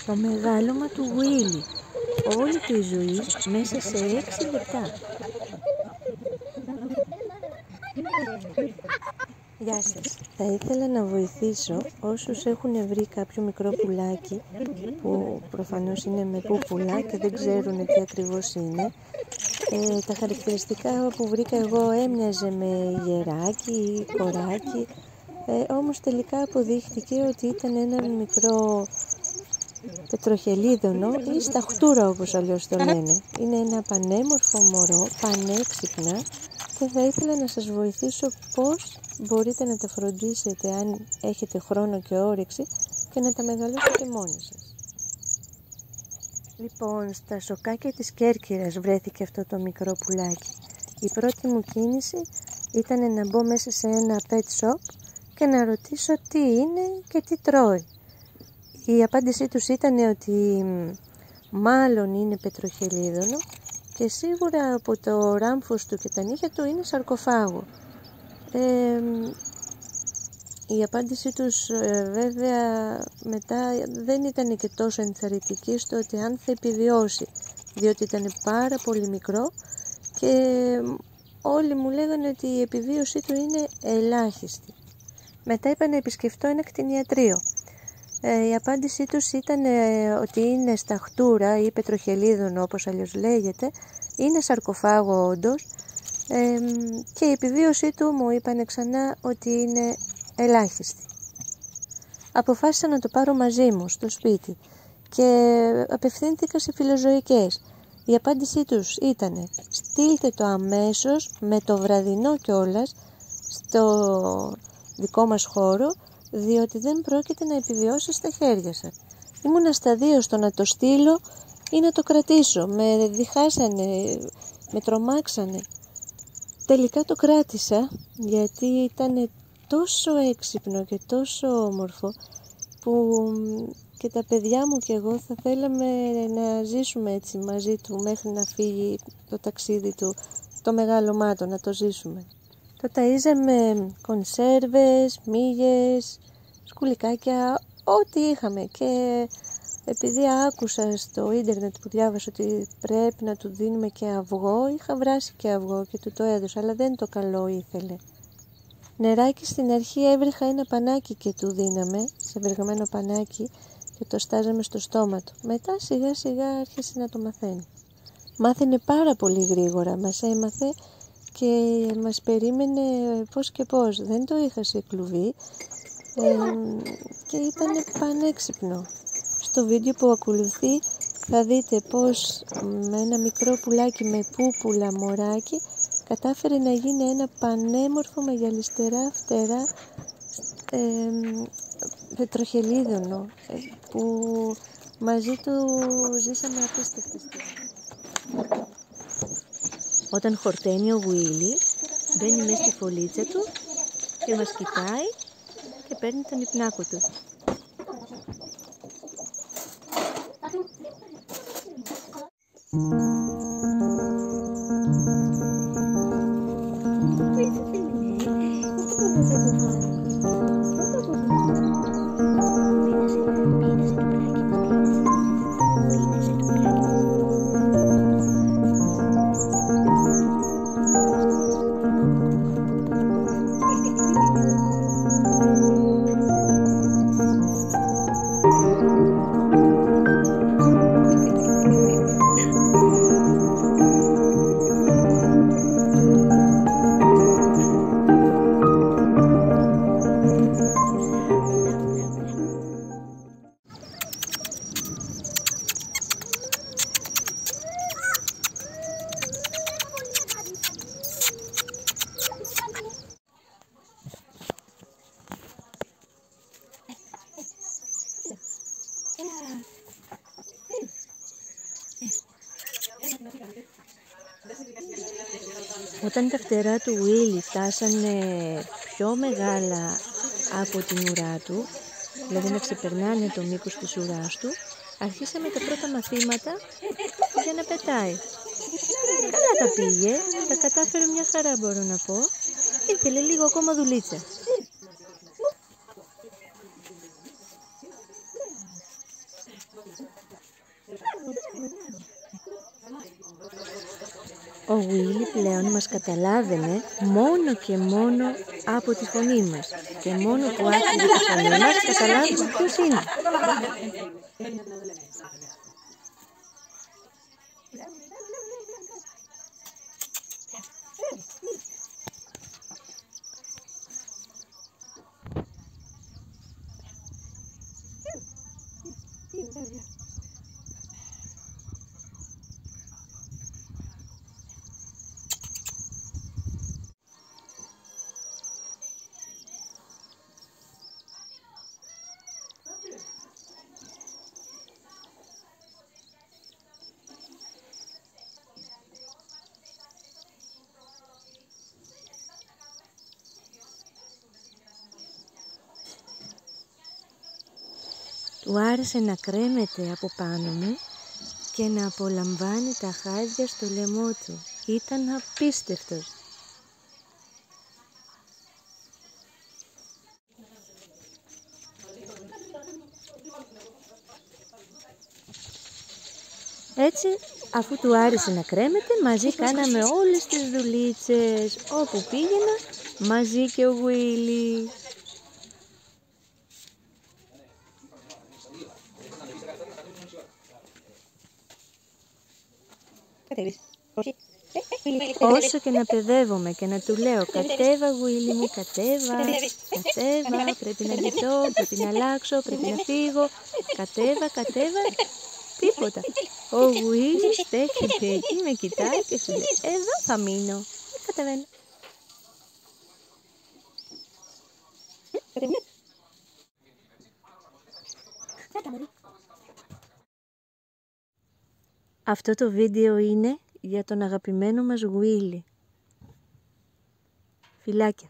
Το μεγάλωμα του Willy. Όλη του η ζωή μέσα σε 6 λεπτά. Γεια σας. Θα ήθελα να βοηθήσω όσους έχουν βρει κάποιο μικρό πουλάκι που προφανώς είναι με πούπουλα και δεν ξέρουν τι ακριβώς είναι. Τα χαρακτηριστικά που βρήκα εγώ έμοιαζε με γεράκι ή κοράκι, όμως τελικά αποδείχτηκε ότι ήταν ένα μικρό πετροχελίδωνο ή σταχτούρα όπως αλλιώς το λένε. Είναι ένα πανέμορφο μωρό, πανέξυπνα, και θα ήθελα να σας βοηθήσω πώς μπορείτε να τα φροντίσετε αν έχετε χρόνο και όρεξη και να τα μεγαλώσετε μόνοι σας. Λοιπόν, στα σοκάκια της Κέρκυρας βρέθηκε αυτό το μικρό πουλάκι. Η πρώτη μου κίνηση ήταν να μπω μέσα σε ένα pet shop και να ρωτήσω τι είναι και τι τρώει. Η απάντησή τους ήταν ότι μάλλον είναι πετροχελίδωνο και σίγουρα από το ράμφος του και τα νύχια του είναι σαρκοφάγο. Η απάντησή τους βέβαια μετά δεν ήταν και τόσο ενθαρρυντική στο ότι αν θα επιβιώσει, διότι ήταν πάρα πολύ μικρό και όλοι μου λέγανε ότι η επιβίωσή του είναι ελάχιστη. Μετά είπα να επισκεφτώ ένα κτηνιατρίο. Η απάντησή τους ήταν ότι είναι σταχτούρα ή πετροχελίδωνο όπως αλλιώς λέγεται, είναι σαρκοφάγο όντως, και η επιβίωσή του μου είπανε ξανά ότι είναι ελάχιστη. Αποφάσισα να το πάρω μαζί μου στο σπίτι και απευθύνθηκα σε φιλοζωικές. Η απάντησή τους ήταν στείλτε το αμέσως με το βραδινό κιόλας στο δικό μας χώρο, διότι δεν πρόκειται να επιβιώσει στα χέρια σας. Ήμουνα στα δύο στο να το στείλω ή να το κρατήσω. Με διχάσανε, με τρομάξανε. Τελικά το κράτησα γιατί ήταν τόσο έξυπνο και τόσο όμορφο που και τα παιδιά μου και εγώ θα θέλαμε να ζήσουμε έτσι μαζί του μέχρι να φύγει το ταξίδι του, το μεγάλωμά του, να το ζήσουμε. Το ταΐζαμε κονσέρβες, μύγες, σκουλικάκια, ό,τι είχαμε, και επειδή άκουσα στο ίντερνετ που διάβασα ότι πρέπει να του δίνουμε και αυγό, είχα βράσει και αυγό και του το έδωσα, αλλά δεν το καλό ήθελε. Νεράκι στην αρχή έβριχα ένα πανάκι και του δίναμε, σε βρεγμένο πανάκι, και το στάζαμε στο στόμα του. Μετά σιγά σιγά άρχισε να το μαθαίνει. Μάθαινε πάρα πολύ γρήγορα, μας έμαθε και μας περίμενε πώς και πώς. Δεν το είχα σε κλουβί και ήταν πανέξυπνο. Στο βίντεο που ακολουθεί θα δείτε πως με ένα μικρό πουλάκι με πούπουλα μωράκι κατάφερε να γίνει ένα πανέμορφο με γυαλιστερά φτερά πετροχελίδωνο που μαζί του ζήσαμε απίστευτες στιγμές. Όταν χορταίνει ο Willy μπαίνει μέσα στη φωλίτσα του και μας κοιτάει και παίρνει τον υπνάκο του. Όταν τα φτερά του Willy φτάσανε πιο μεγάλα από την ουρά του, δηλαδή να ξεπερνάνε το μήκος της ουράς του, αρχίσαμε τα πρώτα μαθήματα για να πετάει. Καλά τα πήγε, τα κατάφερε μια χαρά μπορώ να πω, ήθελε λίγο ακόμα δουλίτσα. Ο Γουίλι πλέον μας καταλάβαινε μόνο και μόνο από τη φωνή μας. Και μόνο που άκουγε τη φωνή μας καταλάβαινε ποιος είναι. Του άρεσε να κρέμεται από πάνω μου και να απολαμβάνει τα χάδια στο λαιμό του. Ήταν απίστευτος. Έτσι, αφού του άρεσε να κρέμεται, μαζί κάναμε όλες τις δουλίτσες. Όπου πήγαινα, μαζί και ο Γουίλι. Όσο και να παιδεύομαι και να του λέω «Κατέβα Γουίλι μου, κατέβα, κατέβα, πρέπει να ντυθώ, πρέπει να αλλάξω, πρέπει να φύγω, κατέβα, κατέβα», τίποτα. Ο Γουίλι στέκεται εκεί, με κοιτάει και σου λέει «Εδώ θα μείνω, κατεβαίνω». Αυτό το βίντεο είναι για τον αγαπημένο μας Γουίλι. Φιλάκια.